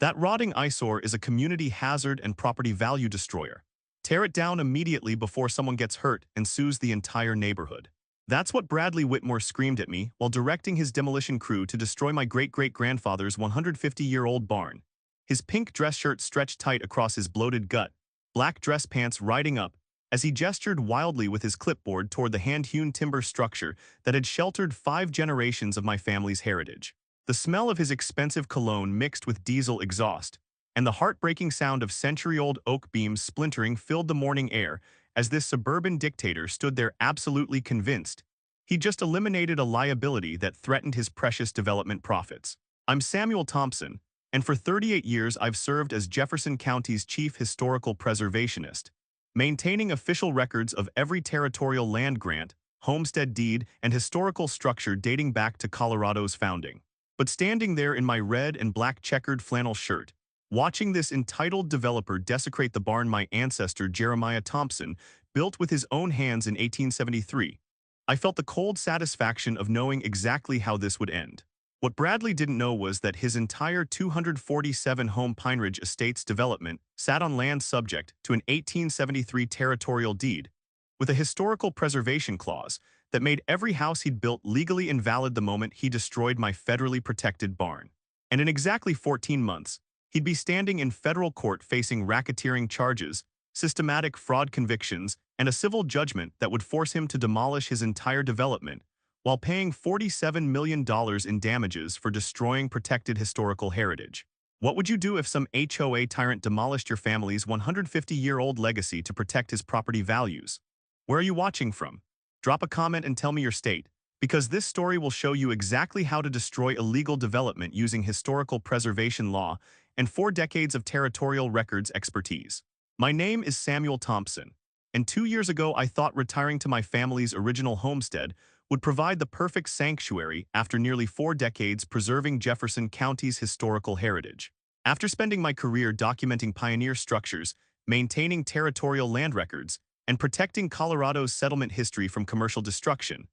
That rotting eyesore is a community hazard and property value destroyer. Tear it down immediately before someone gets hurt and sues the entire neighborhood. That's what Bradley Whitmore screamed at me while directing his demolition crew to destroy my great-great-grandfather's 150-year-old barn. His pink dress shirt stretched tight across his bloated gut, black dress pants riding up, as he gestured wildly with his clipboard toward the hand-hewn timber structure that had sheltered 5 generations of my family's heritage. The smell of his expensive cologne mixed with diesel exhaust, and the heartbreaking sound of century-old oak beams splintering filled the morning air as this suburban dictator stood there absolutely convinced he just eliminated a liability that threatened his precious development profits. I'm Samuel Thompson, and for 38 years I've served as Jefferson County's chief historical preservationist, maintaining official records of every territorial land grant, homestead deed, and historical structure dating back to Colorado's founding. But standing there in my red and black checkered flannel shirt, watching this entitled developer desecrate the barn my ancestor Jeremiah Thompson built with his own hands in 1873, I felt the cold satisfaction of knowing exactly how this would end. What Bradley didn't know was that his entire 247-home Pine Ridge Estates development sat on land subject to an 1873 territorial deed, with a historical preservation clause that made every house he'd built legally invalid the moment he destroyed my federally protected barn. And in exactly 14 months, he'd be standing in federal court facing racketeering charges, systematic fraud convictions, and a civil judgment that would force him to demolish his entire development while paying $47 million in damages for destroying protected historical heritage. What would you do if some HOA tyrant demolished your family's 150-year-old legacy to protect his property values? Where are you watching from? Drop a comment and tell me your state, because this story will show you exactly how to destroy illegal development using historical preservation law and 4 decades of territorial records expertise. My name is Samuel Thompson, and 2 years ago I thought retiring to my family's original homestead would provide the perfect sanctuary after nearly 4 decades preserving Jefferson County's historical heritage. After spending my career documenting pioneer structures, maintaining territorial land records, and protecting Colorado's settlement history from commercial destruction,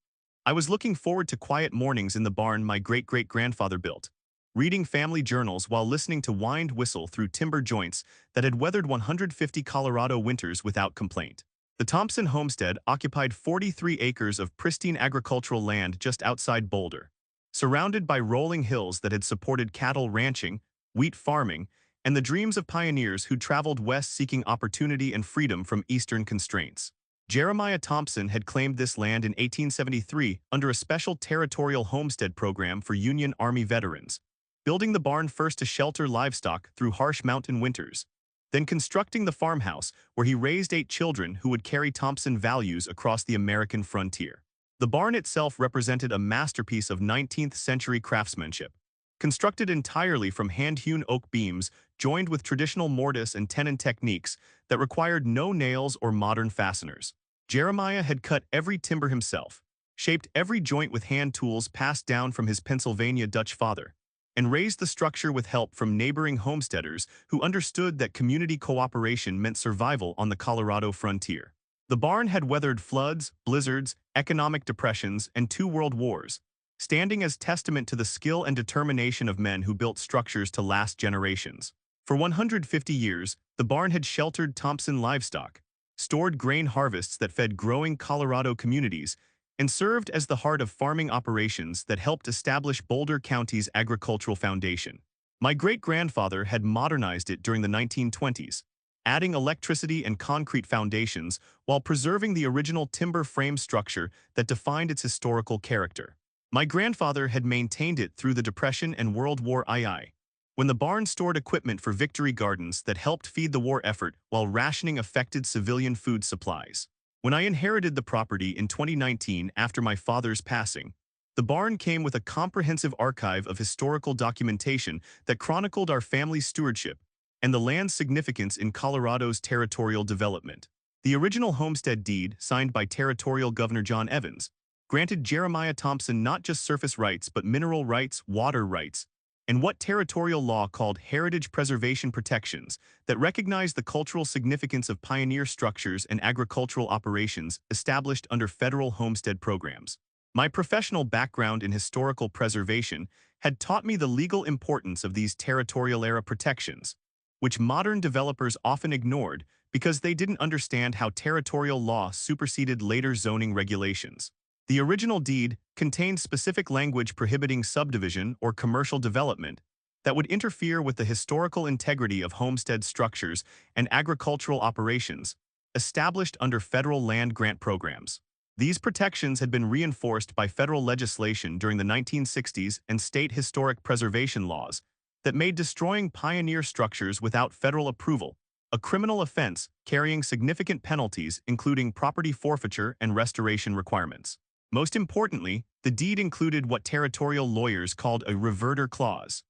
I was looking forward to quiet mornings in the barn my great-great-grandfather built, reading family journals while listening to wind whistle through timber joints that had weathered 150 Colorado winters without complaint. The Thompson homestead occupied 43 acres of pristine agricultural land just outside Boulder, surrounded by rolling hills that had supported cattle ranching, wheat farming, and the dreams of pioneers who traveled west seeking opportunity and freedom from eastern constraints. Jeremiah Thompson had claimed this land in 1873 under a special territorial homestead program for Union Army veterans, building the barn first to shelter livestock through harsh mountain winters, then constructing the farmhouse where he raised 8 children who would carry Thompson values across the American frontier. The barn itself represented a masterpiece of 19th-century craftsmanship, constructed entirely from hand-hewn oak beams joined with traditional mortise and tenon techniques that required no nails or modern fasteners. Jeremiah had cut every timber himself, shaped every joint with hand tools passed down from his Pennsylvania Dutch father, and raised the structure with help from neighboring homesteaders who understood that community cooperation meant survival on the Colorado frontier. The barn had weathered floods, blizzards, economic depressions, and 2 world wars, standing as testament to the skill and determination of men who built structures to last generations. For 150 years, the barn had sheltered Thompson livestock, stored grain harvests that fed growing Colorado communities, and served as the heart of farming operations that helped establish Boulder County's agricultural foundation. My great-grandfather had modernized it during the 1920s, adding electricity and concrete foundations while preserving the original timber frame structure that defined its historical character. My grandfather had maintained it through the Depression and World War II, when the barn stored equipment for victory gardens that helped feed the war effort while rationing affected civilian food supplies. When I inherited the property in 2019 after my father's passing, the barn came with a comprehensive archive of historical documentation that chronicled our family's stewardship and the land's significance in Colorado's territorial development. The original homestead deed, signed by Territorial Governor John Evans, granted Jeremiah Thompson not just surface rights but mineral rights, water rights, and what territorial law called heritage preservation protections that recognized the cultural significance of pioneer structures and agricultural operations established under federal homestead programs. My professional background in historical preservation had taught me the legal importance of these territorial-era protections, which modern developers often ignored because they didn't understand how territorial law superseded later zoning regulations. The original deed contained specific language prohibiting subdivision or commercial development that would interfere with the historical integrity of homestead structures and agricultural operations established under federal land grant programs. These protections had been reinforced by federal legislation during the 1960s and state historic preservation laws that made destroying pioneer structures without federal approval a criminal offense carrying significant penalties including property forfeiture and restoration requirements. Most importantly, the deed included what territorial lawyers called a reverter clause.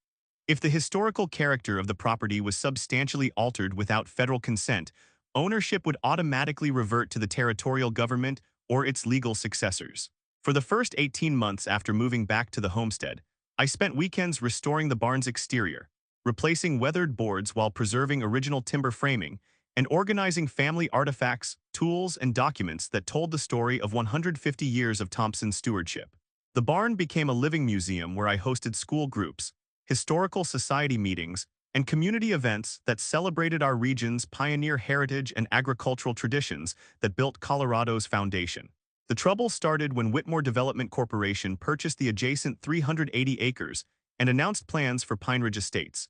If the historical character of the property was substantially altered without federal consent, ownership would automatically revert to the territorial government or its legal successors. For the first 18 months after moving back to the homestead, I spent weekends restoring the barn's exterior, replacing weathered boards while preserving original timber framing, and organizing family artifacts, tools, and documents that told the story of 150 years of Thompson's stewardship. The barn became a living museum where I hosted school groups, historical society meetings, and community events that celebrated our region's pioneer heritage and agricultural traditions that built Colorado's foundation. The trouble started when Whitmore Development Corporation purchased the adjacent 380 acres and announced plans for Pine Ridge Estates,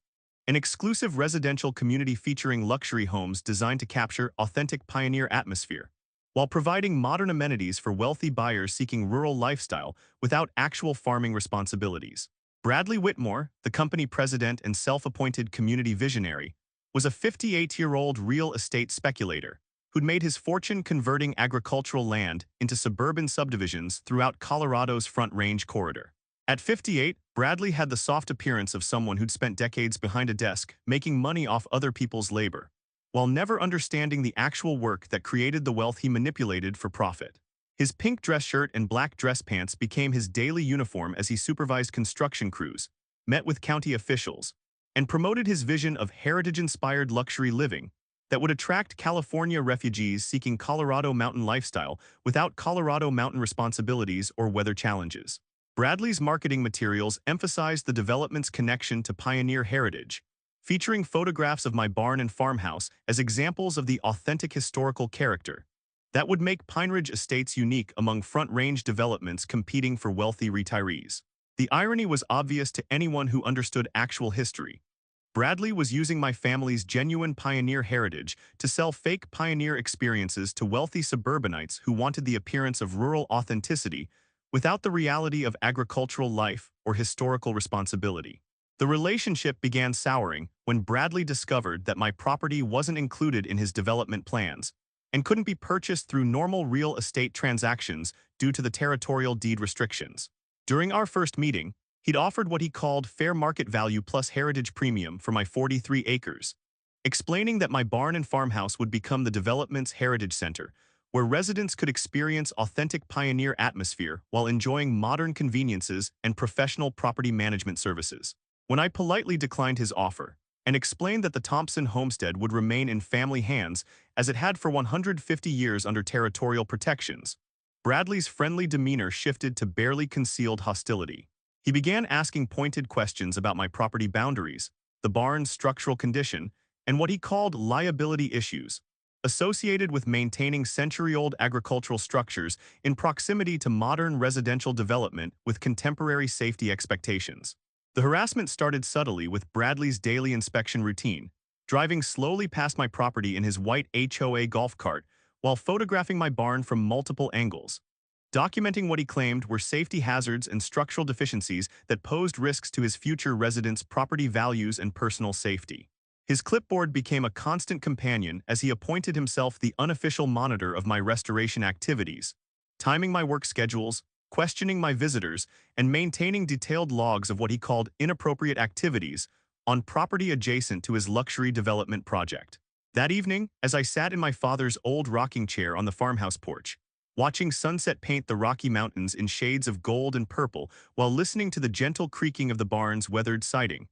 an exclusive residential community featuring luxury homes designed to capture authentic pioneer atmosphere, while providing modern amenities for wealthy buyers seeking rural lifestyle without actual farming responsibilities. Bradley Whitmore, the company president and self-appointed community visionary, was a 58-year-old real estate speculator who'd made his fortune converting agricultural land into suburban subdivisions throughout Colorado's Front Range corridor. At 58, Bradley had the soft appearance of someone who'd spent decades behind a desk making money off other people's labor, while never understanding the actual work that created the wealth he manipulated for profit. His pink dress shirt and black dress pants became his daily uniform as he supervised construction crews, met with county officials, and promoted his vision of heritage-inspired luxury living that would attract California refugees seeking Colorado mountain lifestyle without Colorado mountain responsibilities or weather challenges. Bradley's marketing materials emphasized the development's connection to pioneer heritage, featuring photographs of my barn and farmhouse as examples of the authentic historical character that would make Pine Ridge Estates unique among Front Range developments competing for wealthy retirees. The irony was obvious to anyone who understood actual history. Bradley was using my family's genuine pioneer heritage to sell fake pioneer experiences to wealthy suburbanites who wanted the appearance of rural authenticity without the reality of agricultural life or historical responsibility. The relationship began souring when Bradley discovered that my property wasn't included in his development plans and couldn't be purchased through normal real estate transactions due to the territorial deed restrictions. During our first meeting, he'd offered what he called fair market value plus heritage premium for my 43 acres, explaining that my barn and farmhouse would become the development's heritage center, where residents could experience authentic pioneer atmosphere while enjoying modern conveniences and professional property management services. When I politely declined his offer and explained that the Thompson homestead would remain in family hands as it had for 150 years under territorial protections, Bradley's friendly demeanor shifted to barely concealed hostility. He began asking pointed questions about my property boundaries, the barn's structural condition, and what he called liability issues associated with maintaining century-old agricultural structures in proximity to modern residential development with contemporary safety expectations. The harassment started subtly with Bradley's daily inspection routine, driving slowly past my property in his white HOA golf cart while photographing my barn from multiple angles, documenting what he claimed were safety hazards and structural deficiencies that posed risks to his future residents' property values and personal safety. His clipboard became a constant companion as he appointed himself the unofficial monitor of my restoration activities, timing my work schedules, questioning my visitors, and maintaining detailed logs of what he called inappropriate activities on property adjacent to his luxury development project. That evening, as I sat in my father's old rocking chair on the farmhouse porch, watching sunset paint the Rocky Mountains in shades of gold and purple while listening to the gentle creaking of the barn's weathered siding,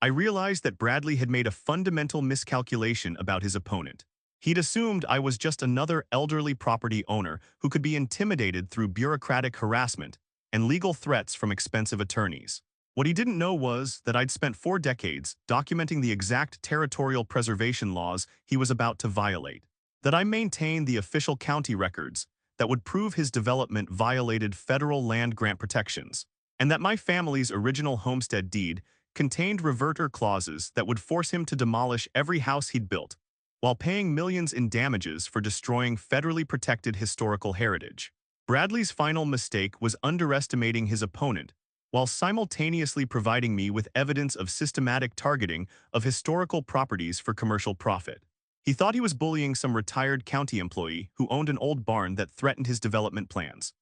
I realized that Bradley had made a fundamental miscalculation about his opponent. He'd assumed I was just another elderly property owner who could be intimidated through bureaucratic harassment and legal threats from expensive attorneys. What he didn't know was that I'd spent 4 decades documenting the exact territorial preservation laws he was about to violate, that I maintained the official county records that would prove his development violated federal land grant protections, and that my family's original homestead deed contained reverter clauses that would force him to demolish every house he'd built, while paying millions in damages for destroying federally protected historical heritage. Bradley's final mistake was underestimating his opponent, while simultaneously providing me with evidence of systematic targeting of historical properties for commercial profit. He thought he was bullying some retired county employee who owned an old barn that threatened his development plans.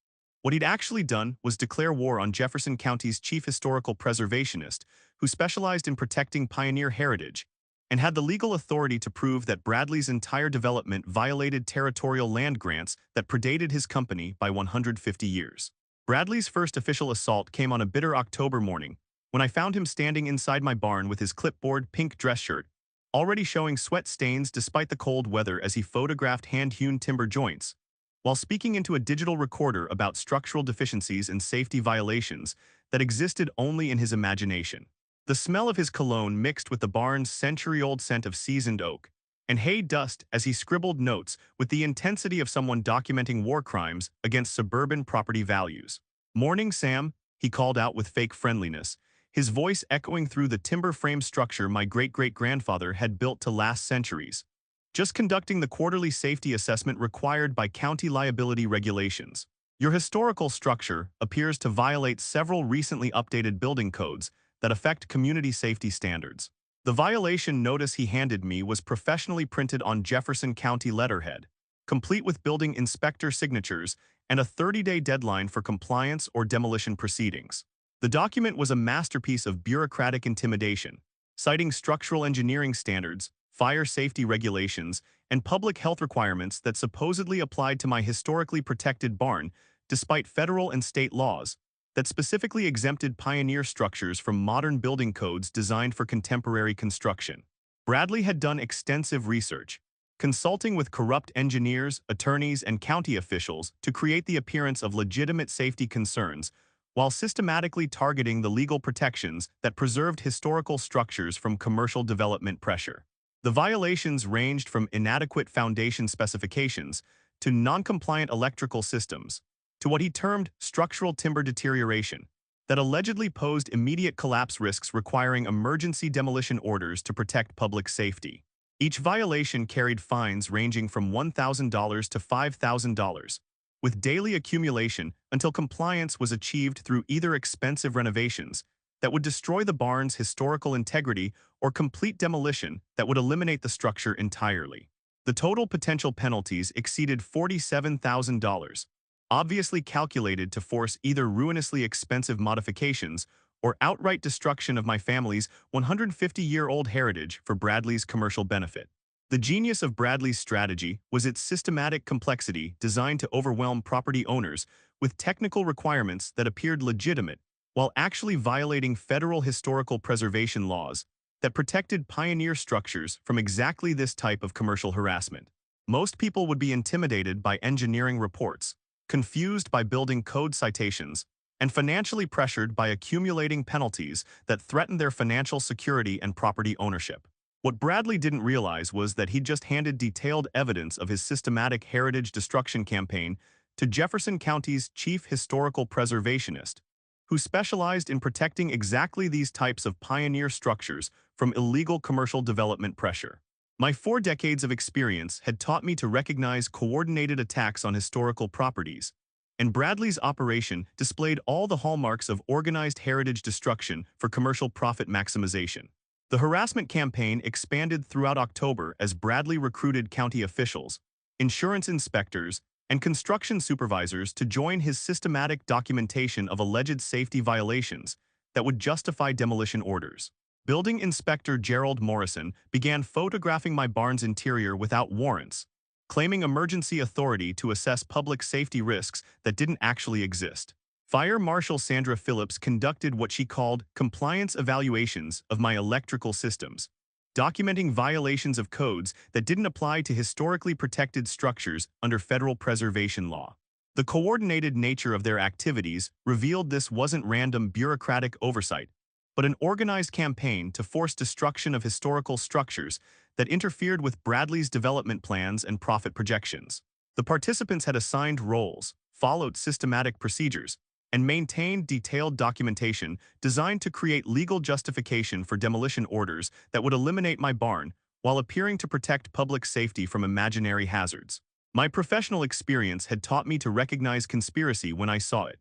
What he'd actually done was declare war on Jefferson County's chief historical preservationist, who specialized in protecting pioneer heritage, and had the legal authority to prove that Bradley's entire development violated territorial land grants that predated his company by 150 years. Bradley's first official assault came on a bitter October morning, when I found him standing inside my barn with his clipboard pink dress shirt, already showing sweat stains despite the cold weather as he photographed hand-hewn timber joints, while speaking into a digital recorder about structural deficiencies and safety violations that existed only in his imagination. The smell of his cologne mixed with the barn's century-old scent of seasoned oak and hay dust as he scribbled notes with the intensity of someone documenting war crimes against suburban property values. "Morning, Sam," he called out with fake friendliness, his voice echoing through the timber frame structure my great-great-grandfather had built to last centuries. "Just conducting the quarterly safety assessment required by county liability regulations. Your historical structure appears to violate several recently updated building codes that affect community safety standards." The violation notice he handed me was professionally printed on Jefferson County letterhead, complete with building inspector signatures and a 30-day deadline for compliance or demolition proceedings. The document was a masterpiece of bureaucratic intimidation, citing structural engineering standards, fire safety regulations, and public health requirements that supposedly applied to my historically protected barn, despite federal and state laws that specifically exempted pioneer structures from modern building codes designed for contemporary construction. Bradley had done extensive research, consulting with corrupt engineers, attorneys, and county officials to create the appearance of legitimate safety concerns, while systematically targeting the legal protections that preserved historical structures from commercial development pressure. The violations ranged from inadequate foundation specifications to non-compliant electrical systems, to what he termed structural timber deterioration, that allegedly posed immediate collapse risks requiring emergency demolition orders to protect public safety. Each violation carried fines ranging from $1,000 to $5,000, with daily accumulation until compliance was achieved through either expensive renovations that would destroy the barn's historical integrity or complete demolition that would eliminate the structure entirely. The total potential penalties exceeded $47,000, obviously calculated to force either ruinously expensive modifications or outright destruction of my family's 150-year-old heritage for Bradley's commercial benefit. The genius of Bradley's strategy was its systematic complexity designed to overwhelm property owners with technical requirements that appeared legitimate while actually violating federal historical preservation laws that protected pioneer structures from exactly this type of commercial harassment. Most people would be intimidated by engineering reports, confused by building code citations, and financially pressured by accumulating penalties that threatened their financial security and property ownership. What Bradley didn't realize was that he'd just handed detailed evidence of his systematic heritage destruction campaign to Jefferson County's chief historical preservationist, who specialized in protecting exactly these types of pioneer structures from illegal commercial development pressure. My 4 decades of experience had taught me to recognize coordinated attacks on historical properties, and Bradley's operation displayed all the hallmarks of organized heritage destruction for commercial profit maximization. The harassment campaign expanded throughout October as Bradley recruited county officials, insurance inspectors, and construction supervisors to join his systematic documentation of alleged safety violations that would justify demolition orders. Building Inspector Gerald Morrison began photographing my barn's interior without warrants, claiming emergency authority to assess public safety risks that didn't actually exist. Fire Marshal Sandra Phillips conducted what she called compliance evaluations of my electrical systems, documenting violations of codes that didn't apply to historically protected structures under federal preservation law. The coordinated nature of their activities revealed this wasn't random bureaucratic oversight, but an organized campaign to force destruction of historical structures that interfered with Bradley's development plans and profit projections. The participants had assigned roles, followed systematic procedures, and maintained detailed documentation designed to create legal justification for demolition orders that would eliminate my barn while appearing to protect public safety from imaginary hazards. My professional experience had taught me to recognize conspiracy when I saw it,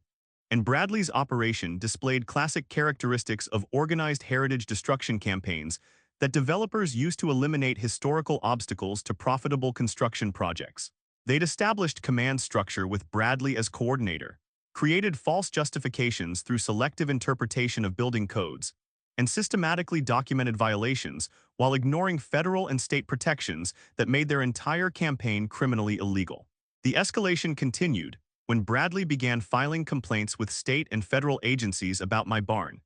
and Bradley's operation displayed classic characteristics of organized heritage destruction campaigns that developers used to eliminate historical obstacles to profitable construction projects. They'd established command structure with Bradley as coordinator, created false justifications through selective interpretation of building codes, and systematically documented violations while ignoring federal and state protections that made their entire campaign criminally illegal. The escalation continued when Bradley began filing complaints with state and federal agencies about my barn,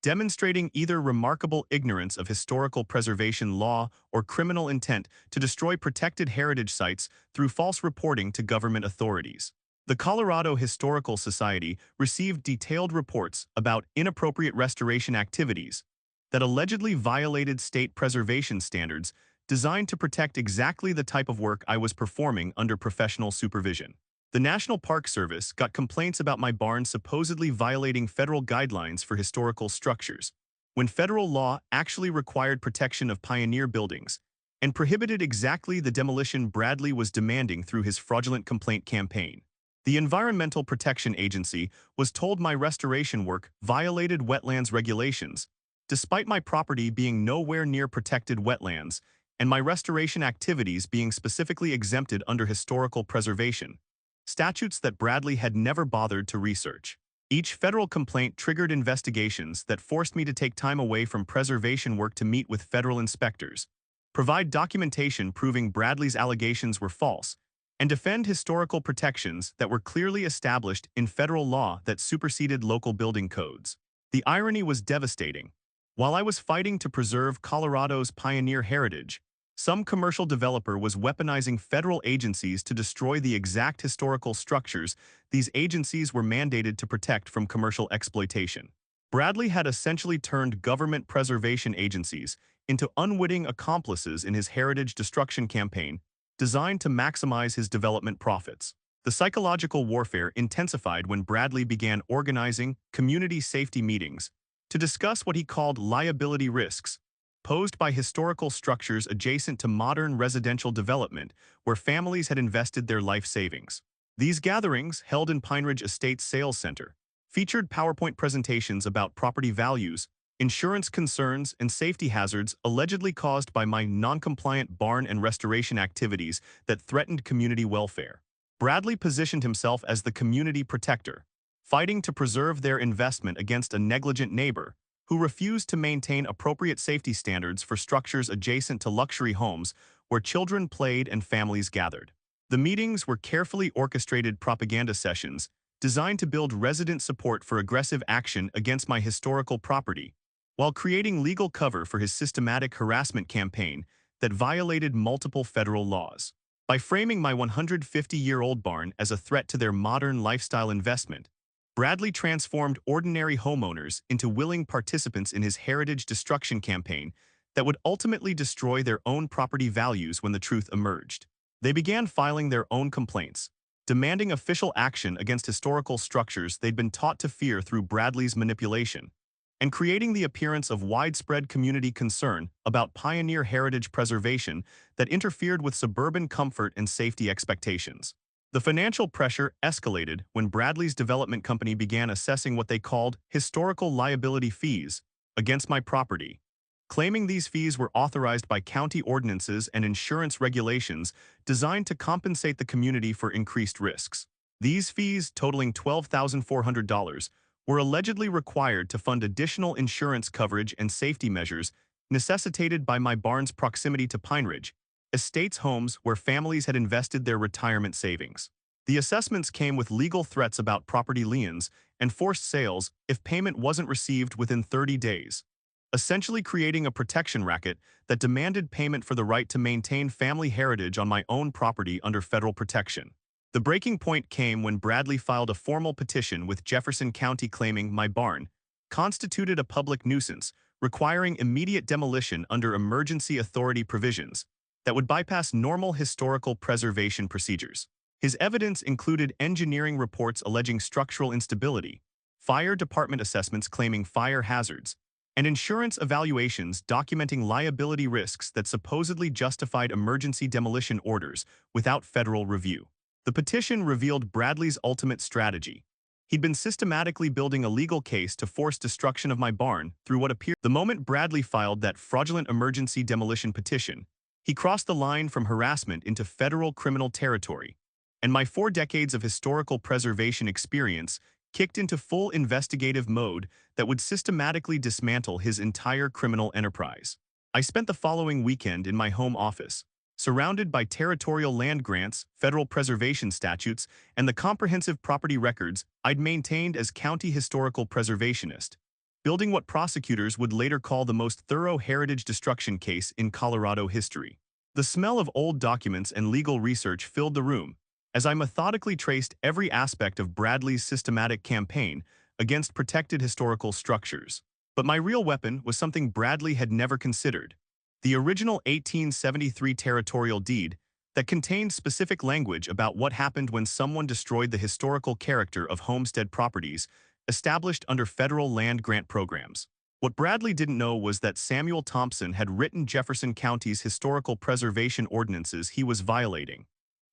demonstrating either remarkable ignorance of historical preservation law or criminal intent to destroy protected heritage sites through false reporting to government authorities. The Colorado Historical Society received detailed reports about inappropriate restoration activities that allegedly violated state preservation standards designed to protect exactly the type of work I was performing under professional supervision. The National Park Service got complaints about my barn supposedly violating federal guidelines for historical structures, when federal law actually required protection of pioneer buildings and prohibited exactly the demolition Bradley was demanding through his fraudulent complaint campaign. The Environmental Protection Agency was told my restoration work violated wetlands regulations, despite my property being nowhere near protected wetlands and my restoration activities being specifically exempted under historical preservation, statutes that Bradley had never bothered to research. Each federal complaint triggered investigations that forced me to take time away from preservation work to meet with federal inspectors, provide documentation proving Bradley's allegations were false, and defend historical protections that were clearly established in federal law that superseded local building codes. The irony was devastating. While I was fighting to preserve Colorado's pioneer heritage, some commercial developer was weaponizing federal agencies to destroy the exact historical structures these agencies were mandated to protect from commercial exploitation. Bradley had essentially turned government preservation agencies into unwitting accomplices in his heritage destruction campaign designed to maximize his development profits. The psychological warfare intensified when Bradley began organizing community safety meetings to discuss what he called liability risks posed by historical structures adjacent to modern residential development where families had invested their life savings. These gatherings, held in Pine Ridge Estates Sales Center, featured PowerPoint presentations about property values, insurance concerns, and safety hazards allegedly caused by my non-compliant barn and restoration activities that threatened community welfare. Bradley positioned himself as the community protector, fighting to preserve their investment against a negligent neighbor who refused to maintain appropriate safety standards for structures adjacent to luxury homes where children played and families gathered. The meetings were carefully orchestrated propaganda sessions designed to build resident support for aggressive action against my historical property, while creating legal cover for his systematic harassment campaign that violated multiple federal laws. By framing my 150-year-old barn as a threat to their modern lifestyle investment, Bradley transformed ordinary homeowners into willing participants in his heritage destruction campaign that would ultimately destroy their own property values when the truth emerged. They began filing their own complaints, demanding official action against historical structures they'd been taught to fear through Bradley's manipulation, and creating the appearance of widespread community concern about pioneer heritage preservation that interfered with suburban comfort and safety expectations. The financial pressure escalated when Bradley's development company began assessing what they called historical liability fees against my property, claiming these fees were authorized by county ordinances and insurance regulations designed to compensate the community for increased risks. These fees, totaling $12,400, were allegedly required to fund additional insurance coverage and safety measures necessitated by my barn's proximity to Pine Ridge Estates homes where families had invested their retirement savings. The assessments came with legal threats about property liens and forced sales if payment wasn't received within 30 days, essentially creating a protection racket that demanded payment for the right to maintain family heritage on my own property under federal protection. The breaking point came when Bradley filed a formal petition with Jefferson County claiming my barn constituted a public nuisance, requiring immediate demolition under emergency authority provisions that would bypass normal historical preservation procedures. His evidence included engineering reports alleging structural instability, fire department assessments claiming fire hazards, and insurance evaluations documenting liability risks that supposedly justified emergency demolition orders without federal review. The petition revealed Bradley's ultimate strategy. He'd been systematically building a legal case to force destruction of my barn through what appeared. The moment Bradley filed that fraudulent emergency demolition petition, he crossed the line from harassment into federal criminal territory, and my 4 decades of historical preservation experience kicked into full investigative mode that would systematically dismantle his entire criminal enterprise. I spent the following weekend in my home office, surrounded by territorial land grants, federal preservation statutes, and the comprehensive property records I'd maintained as county historical preservationist, building what prosecutors would later call the most thorough heritage destruction case in Colorado history. The smell of old documents and legal research filled the room as I methodically traced every aspect of Bradley's systematic campaign against protected historical structures. But my real weapon was something Bradley had never considered: the original 1873 territorial deed that contained specific language about what happened when someone destroyed the historical character of homestead properties established under federal land grant programs. What Bradley didn't know was that Samuel Thompson had written Jefferson County's historical preservation ordinances he was violating,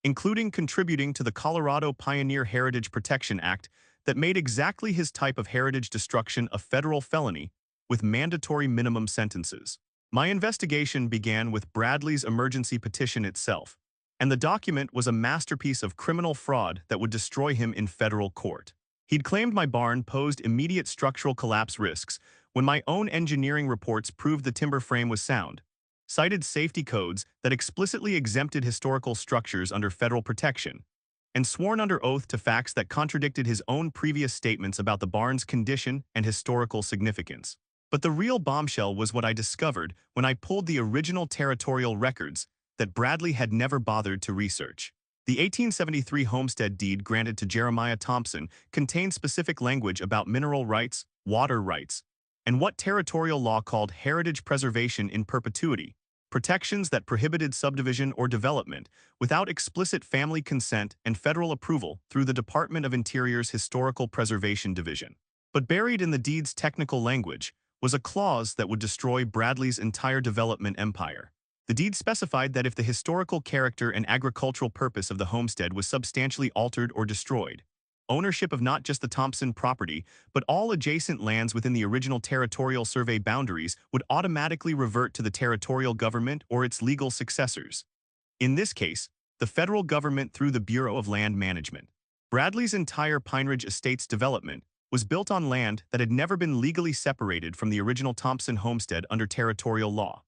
including contributing to the Colorado Pioneer Heritage Protection Act that made exactly his type of heritage destruction a federal felony with mandatory minimum sentences. My investigation began with Bradley's emergency petition itself, and the document was a masterpiece of criminal fraud that would destroy him in federal court. He'd claimed my barn posed immediate structural collapse risks when my own engineering reports proved the timber frame was sound, cited safety codes that explicitly exempted historical structures under federal protection, and sworn under oath to facts that contradicted his own previous statements about the barn's condition and historical significance. But the real bombshell was what I discovered when I pulled the original territorial records that Bradley had never bothered to research. The 1873 homestead deed granted to Jeremiah Thompson contained specific language about mineral rights, water rights, and what territorial law called heritage preservation in perpetuity, protections that prohibited subdivision or development without explicit family consent and federal approval through the Department of Interior's Historical Preservation Division. But buried in the deed's technical language was a clause that would destroy Bradley's entire development empire. The deed specified that if the historical character and agricultural purpose of the homestead was substantially altered or destroyed, ownership of not just the Thompson property, but all adjacent lands within the original territorial survey boundaries would automatically revert to the territorial government or its legal successors. In this case, the federal government through the Bureau of Land Management. Bradley's entire Pine Ridge Estates development was built on land that had never been legally separated from the original Thompson homestead under territorial law.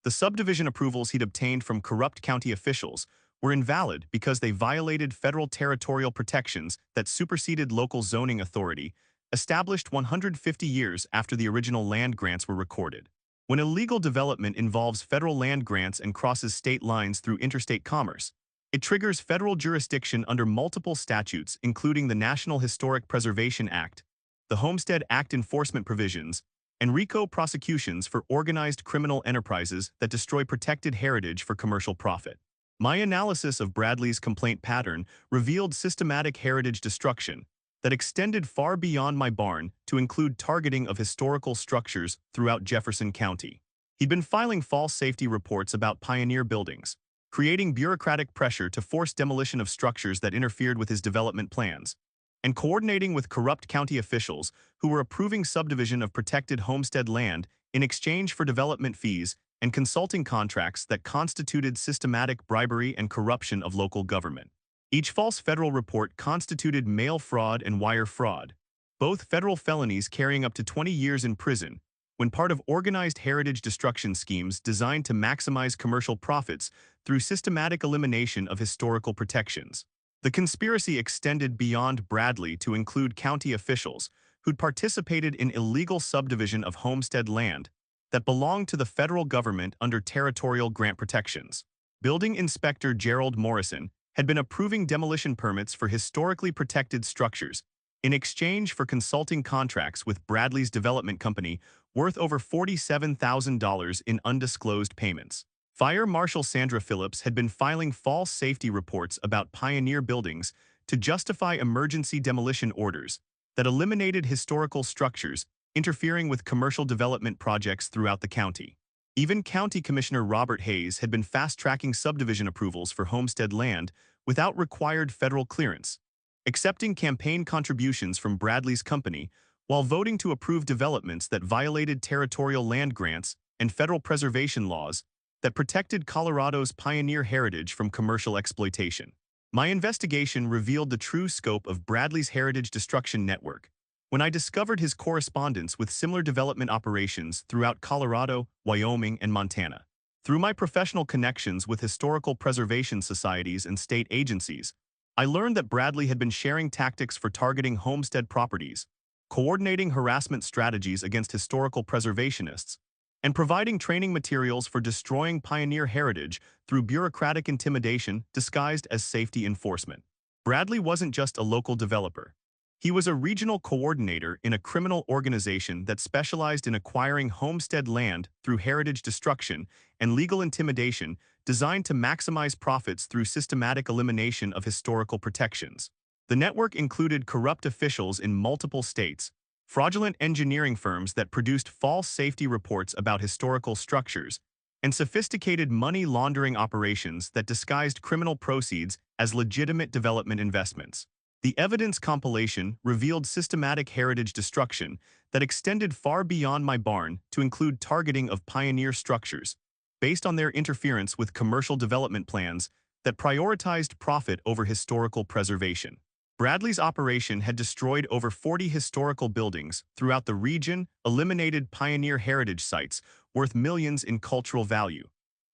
The subdivision approvals he'd obtained from corrupt county officials were invalid because they violated federal territorial protections that superseded local zoning authority, established 150 years after the original land grants were recorded. When illegal development involves federal land grants and crosses state lines through interstate commerce, it triggers federal jurisdiction under multiple statutes, including the National Historic Preservation Act, the Homestead Act enforcement provisions, and RICO prosecutions for organized criminal enterprises that destroy protected heritage for commercial profit. My analysis of Bradley's complaint pattern revealed systematic heritage destruction that extended far beyond my barn to include targeting of historical structures throughout Jefferson County. He'd been filing false safety reports about pioneer buildings, creating bureaucratic pressure to force demolition of structures that interfered with his development plans, and coordinating with corrupt county officials who were approving subdivision of protected homestead land in exchange for development fees and consulting contracts that constituted systematic bribery and corruption of local government. Each false federal report constituted mail fraud and wire fraud, both federal felonies carrying up to 20 years in prison, when part of organized heritage destruction schemes designed to maximize commercial profits through systematic elimination of historical protections. The conspiracy extended beyond Bradley to include county officials who'd participated in illegal subdivision of homestead land that belonged to the federal government under territorial grant protections. Building Inspector Gerald Morrison had been approving demolition permits for historically protected structures in exchange for consulting contracts with Bradley's development company worth over $47,000 in undisclosed payments. Fire Marshal Sandra Phillips had been filing false safety reports about pioneer buildings to justify emergency demolition orders that eliminated historical structures interfering with commercial development projects throughout the county. Even County Commissioner Robert Hayes had been fast-tracking subdivision approvals for homestead land without required federal clearance, accepting campaign contributions from Bradley's company while voting to approve developments that violated territorial land grants and federal preservation laws that protected Colorado's pioneer heritage from commercial exploitation. My investigation revealed the true scope of Bradley's heritage destruction network when I discovered his correspondence with similar development operations throughout Colorado, Wyoming, and Montana. Through my professional connections with historical preservation societies and state agencies, I learned that Bradley had been sharing tactics for targeting homestead properties, coordinating harassment strategies against historical preservationists, and providing training materials for destroying pioneer heritage through bureaucratic intimidation disguised as safety enforcement. Bradley wasn't just a local developer. He was a regional coordinator in a criminal organization that specialized in acquiring homestead land through heritage destruction and legal intimidation designed to maximize profits through systematic elimination of historical protections. The network included corrupt officials in multiple states, fraudulent engineering firms that produced false safety reports about historical structures, and sophisticated money laundering operations that disguised criminal proceeds as legitimate development investments. The evidence compilation revealed systematic heritage destruction that extended far beyond my barn to include targeting of pioneer structures, based on their interference with commercial development plans that prioritized profit over historical preservation. Bradley's operation had destroyed over 40 historical buildings throughout the region, eliminated pioneer heritage sites worth millions in cultural value,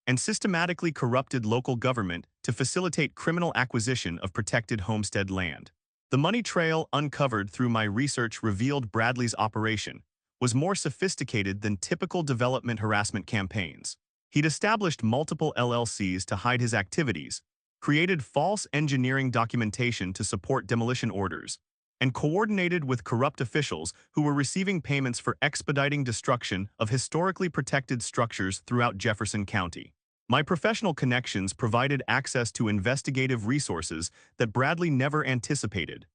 and systematically corrupted local government to facilitate criminal acquisition of protected homestead land. The money trail uncovered through my research revealed Bradley's operation was more sophisticated than typical development harassment campaigns. He'd established multiple LLCs to hide his activities, created false engineering documentation to support demolition orders, and coordinated with corrupt officials who were receiving payments for expediting destruction of historically protected structures throughout Jefferson County. My professional connections provided access to investigative resources that Bradley never anticipated.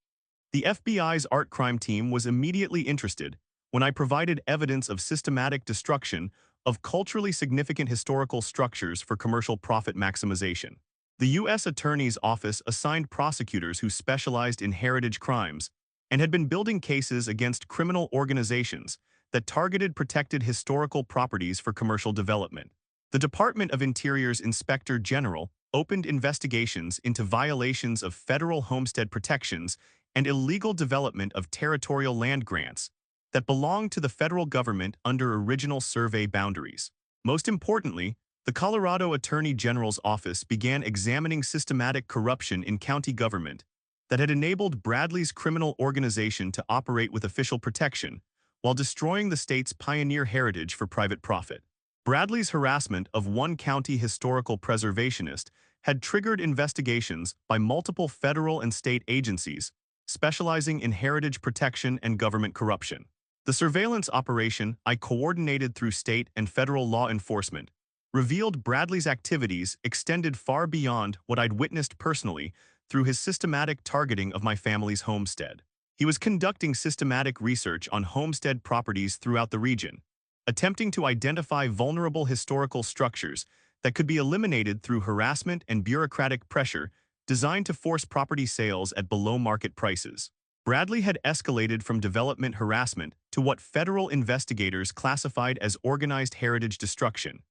The FBI's art crime team was immediately interested when I provided evidence of systematic destruction of culturally significant historical structures for commercial profit maximization. The U.S. Attorney's Office assigned prosecutors who specialized in heritage crimes and had been building cases against criminal organizations that targeted protected historical properties for commercial development. The Department of Interior's Inspector General opened investigations into violations of federal homestead protections and illegal development of territorial land grants that belonged to the federal government under original survey boundaries. Most importantly, the Colorado Attorney General's office began examining systematic corruption in county government that had enabled Bradley's criminal organization to operate with official protection while destroying the state's pioneer heritage for private profit. Bradley's harassment of one county historical preservationist had triggered investigations by multiple federal and state agencies specializing in heritage protection and government corruption. The surveillance operation I coordinated through state and federal law enforcement revealed Bradley's activities extended far beyond what I'd witnessed personally through his systematic targeting of my family's homestead. He was conducting systematic research on homestead properties throughout the region, attempting to identify vulnerable historical structures that could be eliminated through harassment and bureaucratic pressure designed to force property sales at below-market prices. Bradley had escalated from development harassment to what federal investigators classified as organized heritage destruction,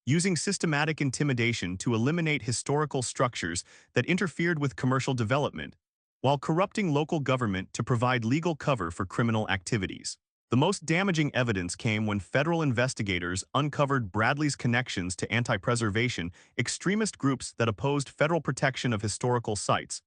using systematic intimidation to eliminate historical structures that interfered with commercial development, while corrupting local government to provide legal cover for criminal activities. The most damaging evidence came when federal investigators uncovered Bradley's connections to anti-preservation extremist groups that opposed federal protection of historical sites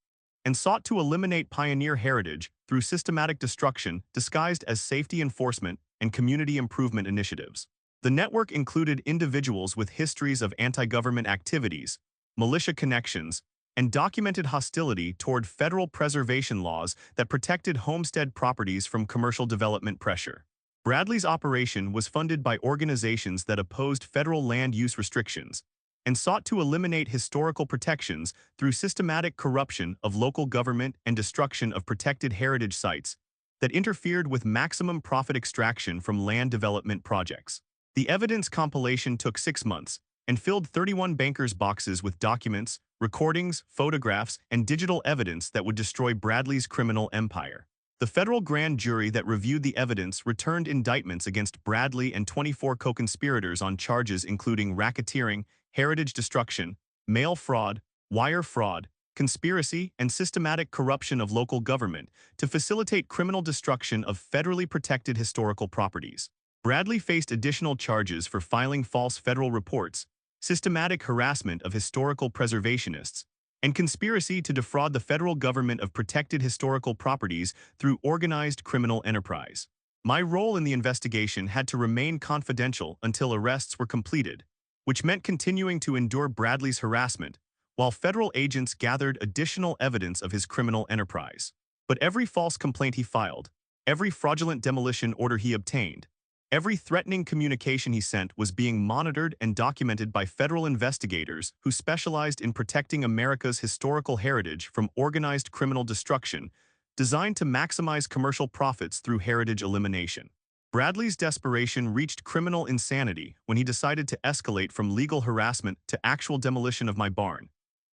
and sought to eliminate pioneer heritage through systematic destruction disguised as safety enforcement and community improvement initiatives. The network included individuals with histories of anti-government activities, militia connections, and documented hostility toward federal preservation laws that protected homestead properties from commercial development pressure. Bradley's operation was funded by organizations that opposed federal land use restrictions and sought to eliminate historical protections through systematic corruption of local government and destruction of protected heritage sites that interfered with maximum profit extraction from land development projects. The evidence compilation took 6 months and filled 31 bankers' boxes with documents, recordings, photographs, and digital evidence that would destroy Bradley's criminal empire. The federal grand jury that reviewed the evidence returned indictments against Bradley and 24 co-conspirators on charges including racketeering, heritage destruction, mail fraud, wire fraud, conspiracy, and systematic corruption of local government to facilitate criminal destruction of federally protected historical properties. Bradley faced additional charges for filing false federal reports, systematic harassment of historical preservationists, and conspiracy to defraud the federal government of protected historical properties through organized criminal enterprise. My role in the investigation had to remain confidential until arrests were completed, which meant continuing to endure Bradley's harassment, while federal agents gathered additional evidence of his criminal enterprise. But every false complaint he filed, every fraudulent demolition order he obtained, every threatening communication he sent was being monitored and documented by federal investigators who specialized in protecting America's historical heritage from organized criminal destruction, designed to maximize commercial profits through heritage elimination. Bradley's desperation reached criminal insanity when he decided to escalate from legal harassment to actual demolition of my barn.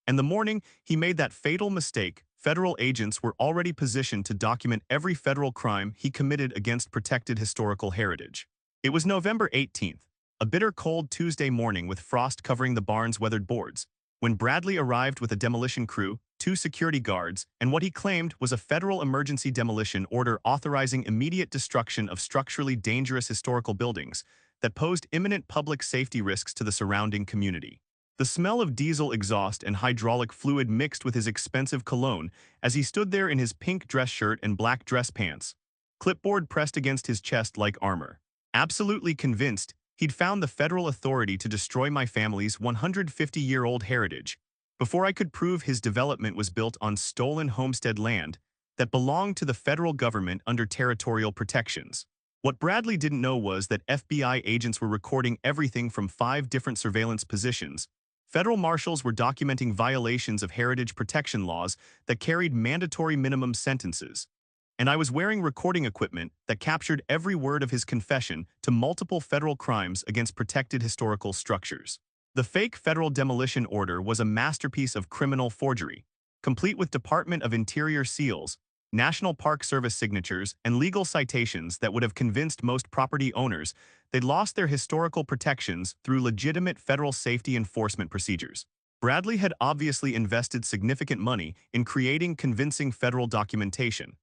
And the morning he made that fatal mistake, federal agents were already positioned to document every federal crime he committed against protected historical heritage. It was November 18th, a bitter cold Tuesday morning with frost covering the barn's weathered boards, when Bradley arrived with a demolition crew, 2 security guards, and what he claimed was a federal emergency demolition order authorizing immediate destruction of structurally dangerous historical buildings that posed imminent public safety risks to the surrounding community. The smell of diesel exhaust and hydraulic fluid mixed with his expensive cologne as he stood there in his pink dress shirt and black dress pants, clipboard pressed against his chest like armor. Absolutely convinced he'd found the federal authority to destroy my family's 150-year-old heritage before I could prove his development was built on stolen homestead land that belonged to the federal government under territorial protections. What Bradley didn't know was that FBI agents were recording everything from 5 different surveillance positions. Federal marshals were documenting violations of heritage protection laws that carried mandatory minimum sentences, and I was wearing recording equipment that captured every word of his confession to multiple federal crimes against protected historical structures. The fake federal demolition order was a masterpiece of criminal forgery, complete with Department of Interior seals, National Park Service signatures, and legal citations that would have convinced most property owners they'd lost their historical protections through legitimate federal safety enforcement procedures. Bradley had obviously invested significant money in creating convincing federal documentation,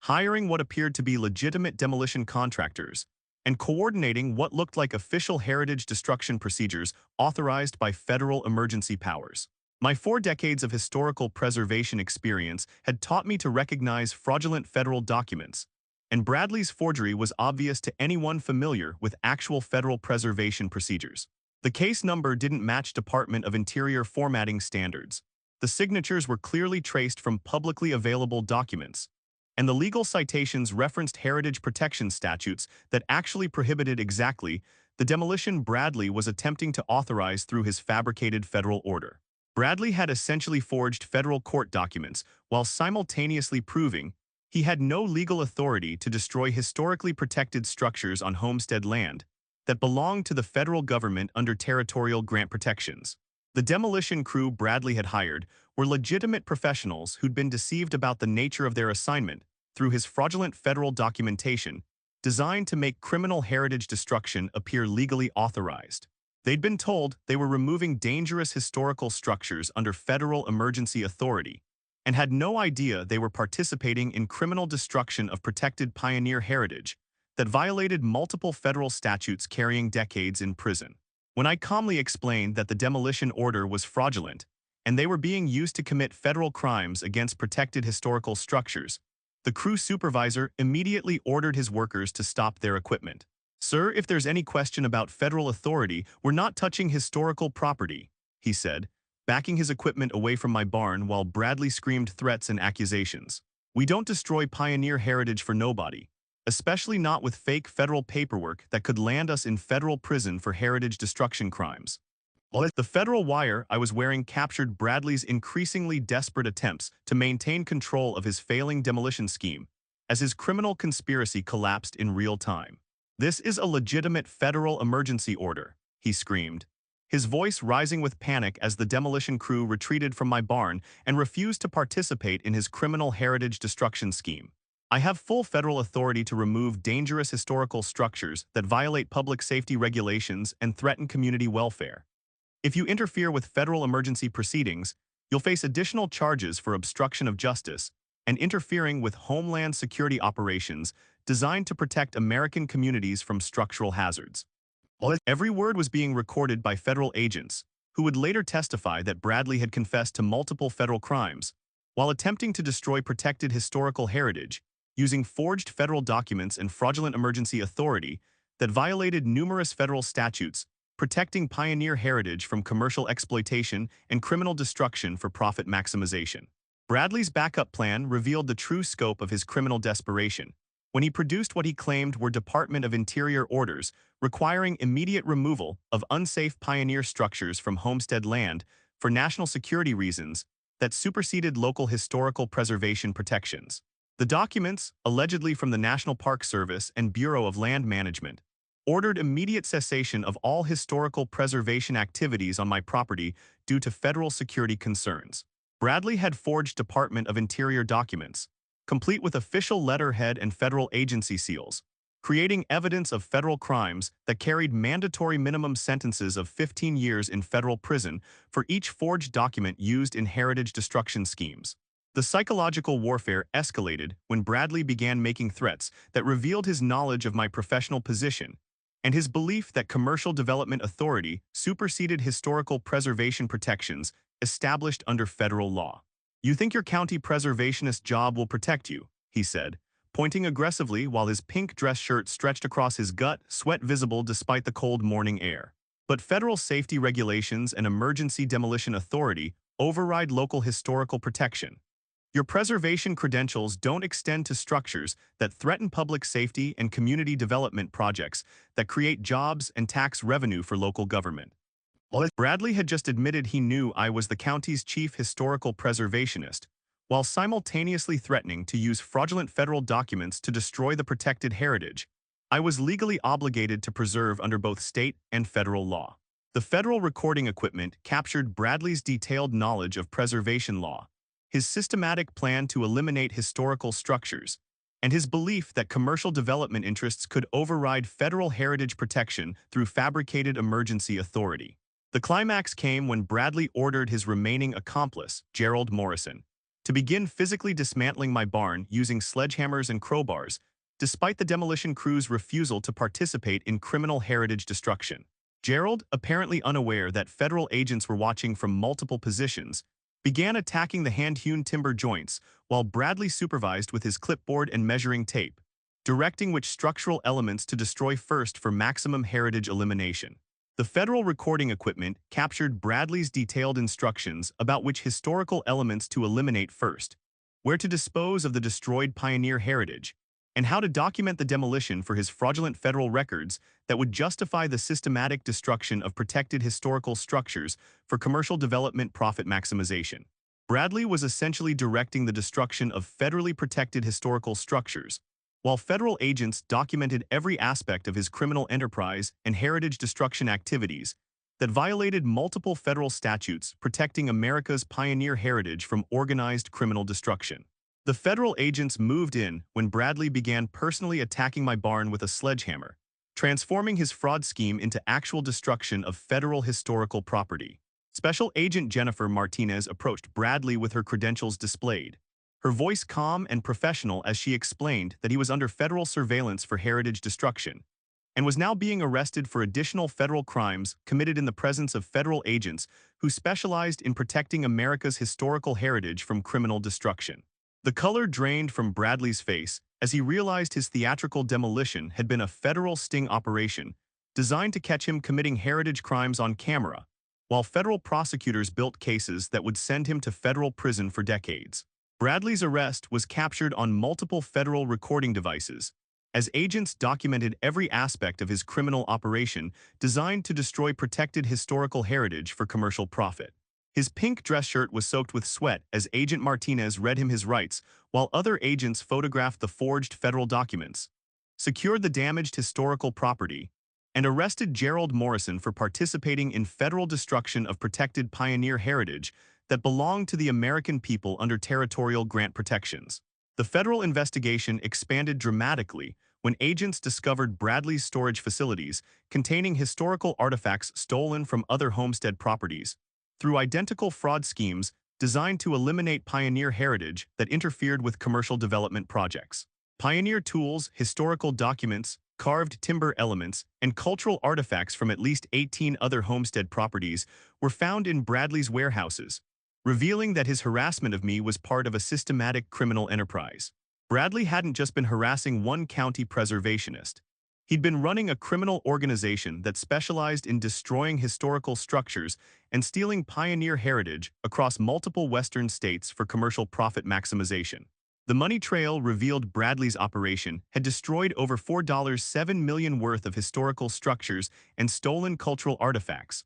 hiring what appeared to be legitimate demolition contractors, and coordinating what looked like official heritage destruction procedures authorized by federal emergency powers. My 4 decades of historical preservation experience had taught me to recognize fraudulent federal documents, and Bradley's forgery was obvious to anyone familiar with actual federal preservation procedures. The case number didn't match Department of Interior formatting standards. The signatures were clearly traced from publicly available documents, and the legal citations referenced heritage protection statutes that actually prohibited exactly the demolition Bradley was attempting to authorize through his fabricated federal order. Bradley had essentially forged federal court documents while simultaneously proving he had no legal authority to destroy historically protected structures on homestead land that belonged to the federal government under territorial grant protections. The demolition crew Bradley had hired were legitimate professionals who'd been deceived about the nature of their assignment through his fraudulent federal documentation designed to make criminal heritage destruction appear legally authorized. They'd been told they were removing dangerous historical structures under federal emergency authority and had no idea they were participating in criminal destruction of protected pioneer heritage that violated multiple federal statutes carrying decades in prison. When I calmly explained that the demolition order was fraudulent and they were being used to commit federal crimes against protected historical structures, the crew supervisor immediately ordered his workers to stop their equipment. "Sir, if there's any question about federal authority, we're not touching historical property," he said, backing his equipment away from my barn while Bradley screamed threats and accusations. "We don't destroy pioneer heritage for nobody, especially not with fake federal paperwork that could land us in federal prison for heritage destruction crimes." The federal wire I was wearing captured Bradley's increasingly desperate attempts to maintain control of his failing demolition scheme as his criminal conspiracy collapsed in real time. "This is a legitimate federal emergency order," he screamed, his voice rising with panic as the demolition crew retreated from my barn and refused to participate in his criminal heritage destruction scheme. "I have full federal authority to remove dangerous historical structures that violate public safety regulations and threaten community welfare. If you interfere with federal emergency proceedings, you'll face additional charges for obstruction of justice and interfering with homeland security operations designed to protect American communities from structural hazards." Every word was being recorded by federal agents, who would later testify that Bradley had confessed to multiple federal crimes while attempting to destroy protected historical heritage using forged federal documents and fraudulent emergency authority that violated numerous federal statutes protecting pioneer heritage from commercial exploitation and criminal destruction for profit maximization. Bradley's backup plan revealed the true scope of his criminal desperation when he produced what he claimed were Department of Interior orders requiring immediate removal of unsafe pioneer structures from homestead land for national security reasons that superseded local historical preservation protections. The documents, allegedly from the National Park Service and Bureau of Land Management, ordered immediate cessation of all historical preservation activities on my property due to federal security concerns. Bradley had forged Department of Interior documents, complete with official letterhead and federal agency seals, creating evidence of federal crimes that carried mandatory minimum sentences of 15 years in federal prison for each forged document used in heritage destruction schemes. The psychological warfare escalated when Bradley began making threats that revealed his knowledge of my professional position and his belief that commercial development authority superseded historical preservation protections established under federal law. "You think your county preservationist job will protect you," he said, pointing aggressively while his pink dress shirt stretched across his gut, sweat visible despite the cold morning air. "But federal safety regulations and emergency demolition authority override local historical protection. Your preservation credentials don't extend to structures that threaten public safety and community development projects that create jobs and tax revenue for local government." Bradley had just admitted he knew I was the county's chief historical preservationist, while simultaneously threatening to use fraudulent federal documents to destroy the protected heritage I was legally obligated to preserve under both state and federal law. The federal recording equipment captured Bradley's detailed knowledge of preservation law, his systematic plan to eliminate historical structures, and his belief that commercial development interests could override federal heritage protection through fabricated emergency authority. The climax came when Bradley ordered his remaining accomplice, Gerald Morrison, to begin physically dismantling my barn using sledgehammers and crowbars, despite the demolition crew's refusal to participate in criminal heritage destruction. Gerald, apparently unaware that federal agents were watching from multiple positions, began attacking the hand-hewn timber joints while Bradley supervised with his clipboard and measuring tape, directing which structural elements to destroy first for maximum heritage elimination. The federal recording equipment captured Bradley's detailed instructions about which historical elements to eliminate first, where to dispose of the destroyed pioneer heritage, and how to document the demolition for his fraudulent federal records that would justify the systematic destruction of protected historical structures for commercial development profit maximization. Bradley was essentially directing the destruction of federally protected historical structures, while federal agents documented every aspect of his criminal enterprise and heritage destruction activities that violated multiple federal statutes protecting America's pioneer heritage from organized criminal destruction. The federal agents moved in when Bradley began personally attacking my barn with a sledgehammer, transforming his fraud scheme into actual destruction of federal historical property. Special Agent Jennifer Martinez approached Bradley with her credentials displayed, her voice calm and professional as she explained that he was under federal surveillance for heritage destruction and was now being arrested for additional federal crimes committed in the presence of federal agents who specialized in protecting America's historical heritage from criminal destruction. The color drained from Bradley's face as he realized his theatrical demolition had been a federal sting operation designed to catch him committing heritage crimes on camera, while federal prosecutors built cases that would send him to federal prison for decades. Bradley's arrest was captured on multiple federal recording devices, as agents documented every aspect of his criminal operation designed to destroy protected historical heritage for commercial profit. His pink dress shirt was soaked with sweat as Agent Martinez read him his rights, while other agents photographed the forged federal documents, secured the damaged historical property, and arrested Gerald Morrison for participating in federal destruction of protected pioneer heritage that belonged to the American people under territorial grant protections. The federal investigation expanded dramatically when agents discovered Bradley's storage facilities containing historical artifacts stolen from other homestead properties through identical fraud schemes designed to eliminate pioneer heritage that interfered with commercial development projects. Pioneer tools, historical documents, carved timber elements, and cultural artifacts from at least 18 other homestead properties were found in Bradley's warehouses, revealing that his harassment of me was part of a systematic criminal enterprise. Bradley hadn't just been harassing one county preservationist. He'd been running a criminal organization that specialized in destroying historical structures and stealing pioneer heritage across multiple western states for commercial profit maximization. The money trail revealed Bradley's operation had destroyed over $4.7 million worth of historical structures and stolen cultural artifacts,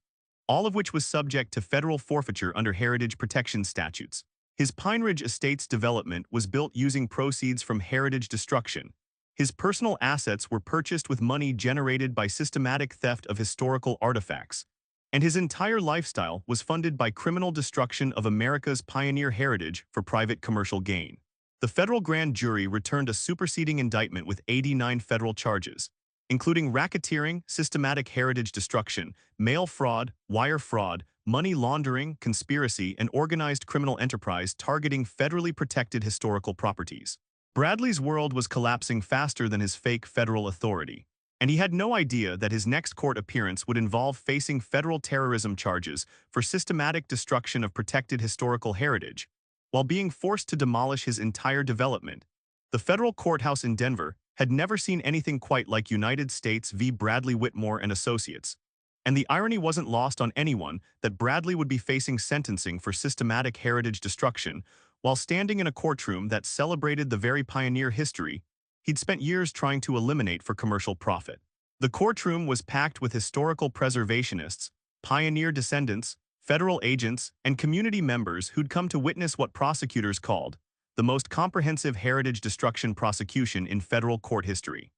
all of which was subject to federal forfeiture under heritage protection statutes. His Pine Ridge Estates development was built using proceeds from heritage destruction. His personal assets were purchased with money generated by systematic theft of historical artifacts, and his entire lifestyle was funded by criminal destruction of America's pioneer heritage for private commercial gain. The federal grand jury returned a superseding indictment with 89 federal charges, including racketeering, systematic heritage destruction, mail fraud, wire fraud, money laundering, conspiracy, and organized criminal enterprise targeting federally protected historical properties. Bradley's world was collapsing faster than his fake federal authority, and he had no idea that his next court appearance would involve facing federal terrorism charges for systematic destruction of protected historical heritage, while being forced to demolish his entire development. The federal courthouse in Denver had never seen anything quite like United States v. Bradley Whitmore and Associates, and the irony wasn't lost on anyone that Bradley would be facing sentencing for systematic heritage destruction while standing in a courtroom that celebrated the very pioneer history he'd spent years trying to eliminate for commercial profit. The courtroom was packed with historical preservationists, pioneer descendants, federal agents, and community members who'd come to witness what prosecutors called the most comprehensive heritage destruction prosecution in federal court history.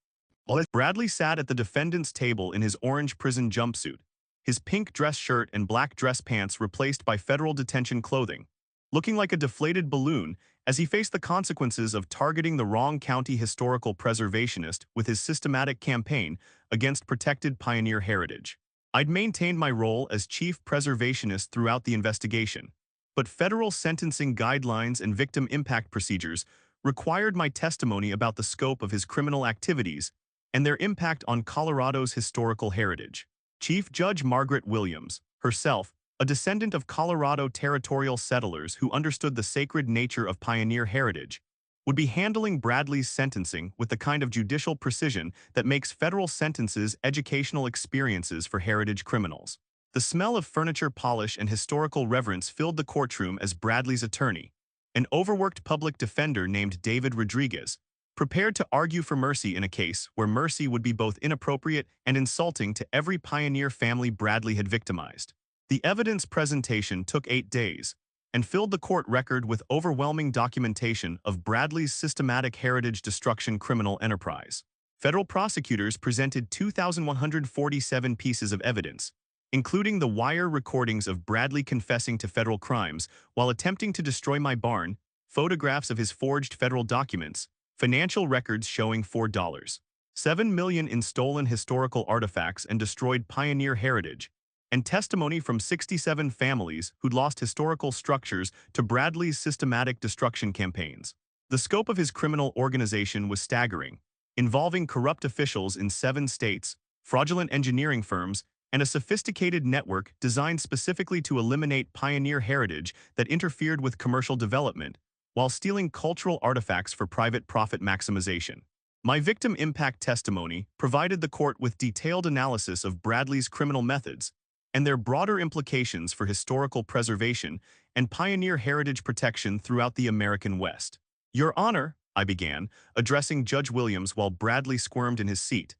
Bradley sat at the defendant's table in his orange prison jumpsuit, his pink dress shirt and black dress pants replaced by federal detention clothing, looking like a deflated balloon as he faced the consequences of targeting the wrong county historical preservationist with his systematic campaign against protected pioneer heritage. I'd maintained my role as chief preservationist throughout the investigation, but federal sentencing guidelines and victim impact procedures required my testimony about the scope of his criminal activities and their impact on Colorado's historical heritage. Chief Judge Margaret Williams, herself a descendant of Colorado territorial settlers who understood the sacred nature of pioneer heritage, would be handling Bradley's sentencing with the kind of judicial precision that makes federal sentences educational experiences for heritage criminals. The smell of furniture polish and historical reverence filled the courtroom as Bradley's attorney, an overworked public defender named David Rodriguez, prepared to argue for mercy in a case where mercy would be both inappropriate and insulting to every pioneer family Bradley had victimized. The evidence presentation took 8 days and filled the court record with overwhelming documentation of Bradley's systematic heritage destruction criminal enterprise. Federal prosecutors presented 2,147 pieces of evidence, including the wire recordings of Bradley confessing to federal crimes while attempting to destroy my barn, photographs of his forged federal documents, financial records showing $4.7 million in stolen historical artifacts and destroyed pioneer heritage, and testimony from 67 families who'd lost historical structures to Bradley's systematic destruction campaigns. The scope of his criminal organization was staggering, involving corrupt officials in 7 states, fraudulent engineering firms, and a sophisticated network designed specifically to eliminate pioneer heritage that interfered with commercial development, while stealing cultural artifacts for private profit maximization. My victim impact testimony provided the court with detailed analysis of Bradley's criminal methods, and their broader implications for historical preservation and pioneer heritage protection throughout the American West. Your Honor, I began, addressing Judge Williams while Bradley squirmed in his seat.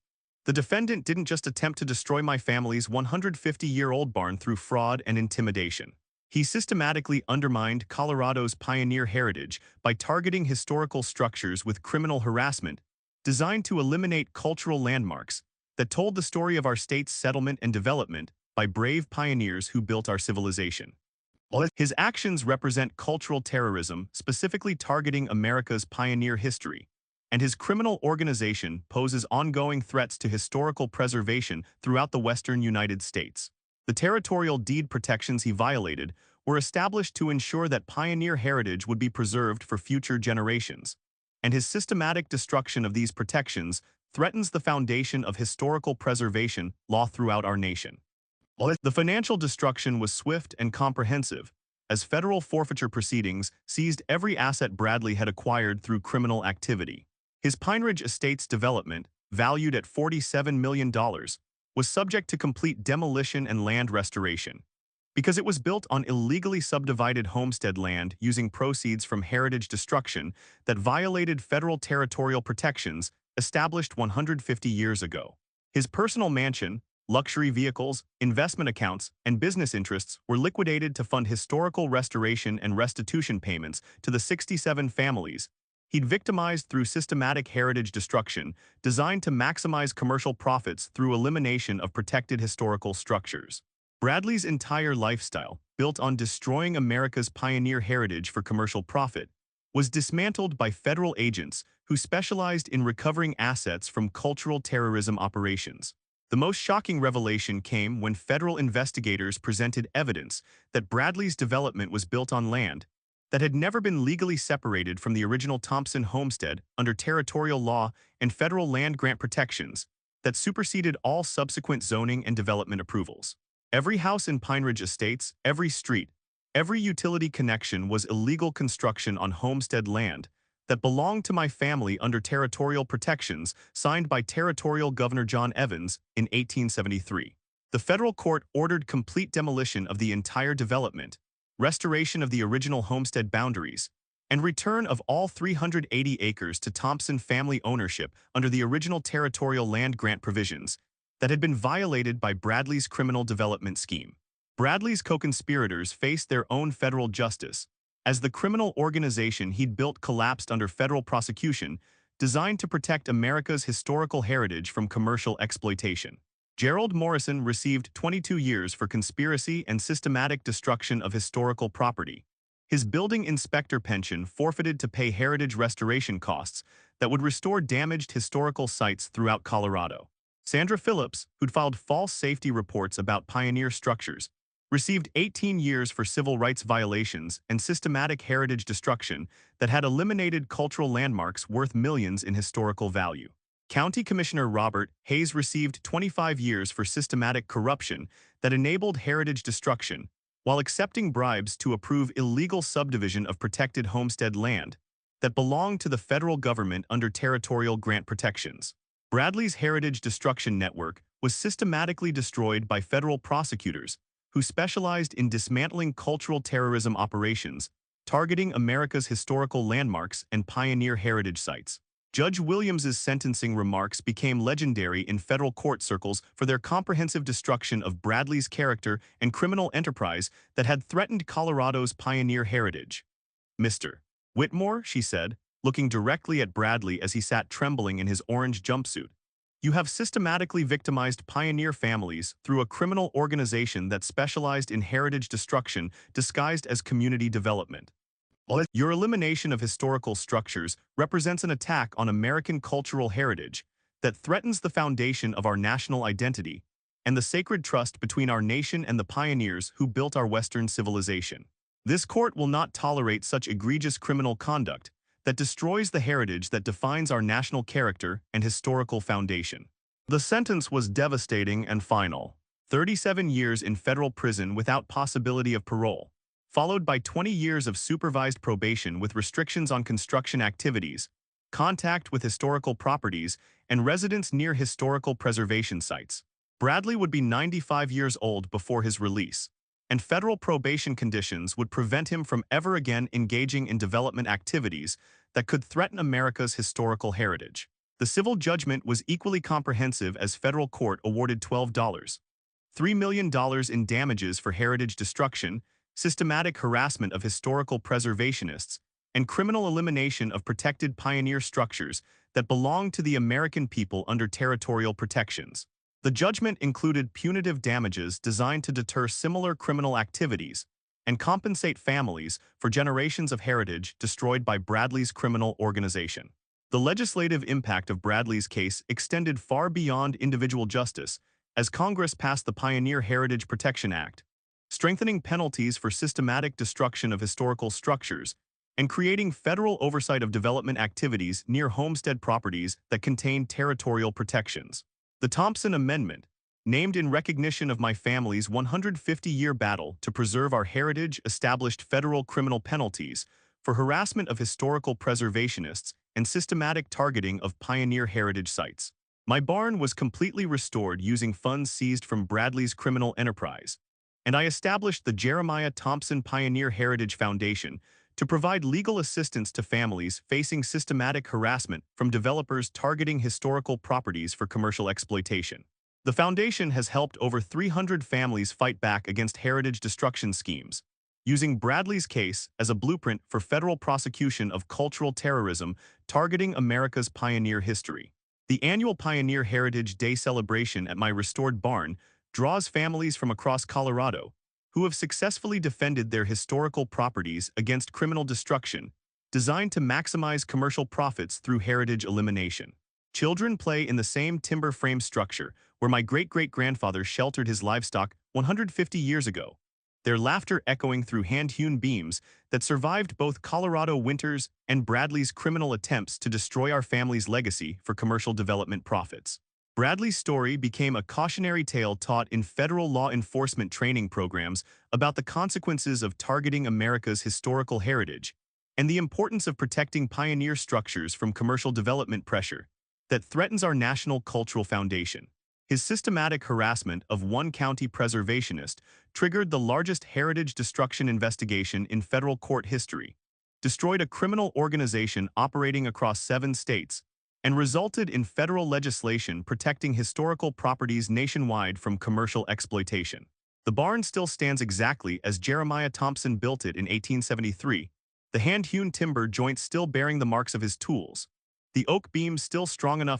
The defendant didn't just attempt to destroy my family's 150-year-old barn through fraud and intimidation. He systematically undermined Colorado's pioneer heritage by targeting historical structures with criminal harassment designed to eliminate cultural landmarks that told the story of our state's settlement and development by brave pioneers who built our civilization. His actions represent cultural terrorism, specifically targeting America's pioneer history, and his criminal organization poses ongoing threats to historical preservation throughout the western United States. The territorial deed protections he violated were established to ensure that pioneer heritage would be preserved for future generations, and his systematic destruction of these protections threatens the foundation of historical preservation law throughout our nation. The financial destruction was swift and comprehensive, as federal forfeiture proceedings seized every asset Bradley had acquired through criminal activity. His Pine Ridge Estates development, valued at $47 million, was subject to complete demolition and land restoration, because it was built on illegally subdivided homestead land using proceeds from heritage destruction that violated federal territorial protections established 150 years ago. His personal mansion, luxury vehicles, investment accounts, and business interests were liquidated to fund historical restoration and restitution payments to the 67 families he'd victimized through systematic heritage destruction designed to maximize commercial profits through elimination of protected historical structures. Bradley's entire lifestyle, built on destroying America's pioneer heritage for commercial profit, was dismantled by federal agents who specialized in recovering assets from cultural terrorism operations. The most shocking revelation came when federal investigators presented evidence that Bradley's development was built on land that had never been legally separated from the original Thompson homestead under territorial law and federal land grant protections that superseded all subsequent zoning and development approvals. Every house in Pine Ridge Estates, every street, every utility connection was illegal construction on homestead land that belonged to my family under territorial protections signed by Territorial Governor John Evans in 1873. The federal court ordered complete demolition of the entire development, restoration of the original homestead boundaries, and return of all 380 acres to Thompson family ownership under the original territorial land grant provisions that had been violated by Bradley's criminal development scheme. Bradley's co-conspirators faced their own federal justice, as the criminal organization he'd built collapsed under federal prosecution designed to protect America's historical heritage from commercial exploitation. Gerald Morrison received 22 years for conspiracy and systematic destruction of historical property. His building inspector pension forfeited to pay heritage restoration costs that would restore damaged historical sites throughout Colorado. Sandra Phillips, who'd filed false safety reports about pioneer structures, received 18 years for civil rights violations and systematic heritage destruction that had eliminated cultural landmarks worth millions in historical value. County Commissioner Robert Hayes received 25 years for systematic corruption that enabled heritage destruction while accepting bribes to approve illegal subdivision of protected homestead land that belonged to the federal government under territorial grant protections. Bradley's heritage destruction network was systematically destroyed by federal prosecutors who specialized in dismantling cultural terrorism operations, targeting America's historical landmarks and pioneer heritage sites. Judge Williams's sentencing remarks became legendary in federal court circles for their comprehensive destruction of Bradley's character and criminal enterprise that had threatened Colorado's pioneer heritage. "Mr. Whitmore," she said, looking directly at Bradley as he sat trembling in his orange jumpsuit, "you have systematically victimized pioneer families through a criminal organization that specialized in heritage destruction disguised as community development. Your elimination of historical structures represents an attack on American cultural heritage that threatens the foundation of our national identity and the sacred trust between our nation and the pioneers who built our Western civilization. This court will not tolerate such egregious criminal conduct that destroys the heritage that defines our national character and historical foundation." The sentence was devastating and final: 37 years in federal prison without possibility of parole, followed by 20 years of supervised probation with restrictions on construction activities, contact with historical properties, and residence near historical preservation sites. Bradley would be 95 years old before his release, and federal probation conditions would prevent him from ever again engaging in development activities that could threaten America's historical heritage. The civil judgment was equally comprehensive as federal court awarded $3 million in damages for heritage destruction, systematic harassment of historical preservationists, and criminal elimination of protected pioneer structures that belonged to the American people under territorial protections. The judgment included punitive damages designed to deter similar criminal activities and compensate families for generations of heritage destroyed by Bradley's criminal organization. The legislative impact of Bradley's case extended far beyond individual justice as Congress passed the Pioneer Heritage Protection Act, strengthening penalties for systematic destruction of historical structures and creating federal oversight of development activities near homestead properties that contain territorial protections. The Thompson Amendment, named in recognition of my family's 150-year battle to preserve our heritage, established federal criminal penalties for harassment of historical preservationists and systematic targeting of pioneer heritage sites. My barn was completely restored using funds seized from Bradley's criminal enterprise, and I established the Jeremiah Thompson Pioneer Heritage Foundation to provide legal assistance to families facing systematic harassment from developers targeting historical properties for commercial exploitation. The foundation has helped over 300 families fight back against heritage destruction schemes, using Bradley's case as a blueprint for federal prosecution of cultural terrorism targeting America's pioneer history. The annual Pioneer Heritage Day celebration at my restored barn draws families from across Colorado who have successfully defended their historical properties against criminal destruction, designed to maximize commercial profits through heritage elimination. Children play in the same timber frame structure where my great-great-grandfather sheltered his livestock 150 years ago, their laughter echoing through hand-hewn beams that survived both Colorado winters and Bradley's criminal attempts to destroy our family's legacy for commercial development profits. Bradley's story became a cautionary tale taught in federal law enforcement training programs about the consequences of targeting America's historical heritage and the importance of protecting pioneer structures from commercial development pressure that threatens our national cultural foundation. His systematic harassment of one county preservationist triggered the largest heritage destruction investigation in federal court history, destroyed a criminal organization operating across 7 states, and resulted in federal legislation protecting historical properties nationwide from commercial exploitation. The barn still stands exactly as Jeremiah Thompson built it in 1873, the hand-hewn timber joints still bearing the marks of his tools, the oak beams still strong enough